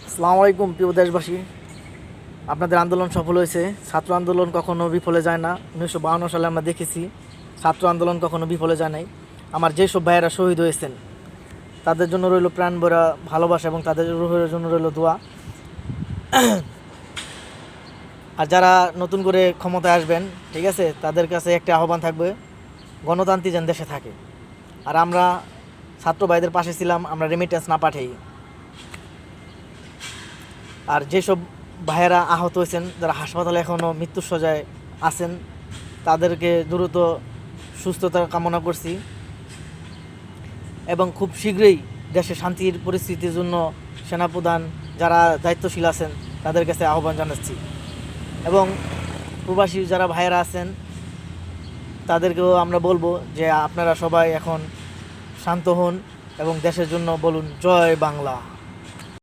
আসসালামু আলাইকুম প্রিয় দেশবাসী। আপনাদের আন্দোলন সফল হয়েছে। ছাত্র আন্দোলন কখনো বিফলে যায় না। 1952 সালে আমরা দেখেছি ছাত্র আন্দোলন কখনো বিফলে যায় নাই। আমার যেসব ভাইয়েরা শহীদ হয়েছেন তাদের জন্য রইল প্রাণ ভরা ভালোবাসা এবং তাদের রুহের জন্য রইল দোয়া। আর যারা নতুন করে ক্ষমতায় আসবেন, ঠিক আছে, তাদের কাছে একটা আহ্বান থাকবে, গণতান্ত্রিক যেন দেশে থাকে। আর আমরা ছাত্র ভাইদের পাশে ছিলাম, আমরা রেমিটেন্স না পাঠাই। আর যেসব ভাইয়েরা আহত হয়েছেন, যারা হাসপাতালে এখনও মৃত্যুর শয্যায় আছেন, তাদেরকে দ্রুত সুস্থতা কামনা করছি এবং খুব শীঘ্রই দেশে শান্তির পরিস্থিতির জন্য সেনাপ্রধান যারা দায়িত্বশীল আছেন তাদের কাছে আহ্বান জানাচ্ছি। এবং প্রবাসী যারা ভাইয়েরা আছেন তাদেরকেও আমরা বলবো যে আপনারা সবাই এখন শান্ত হন এবং দেশের জন্য বলুন জয় বাংলা।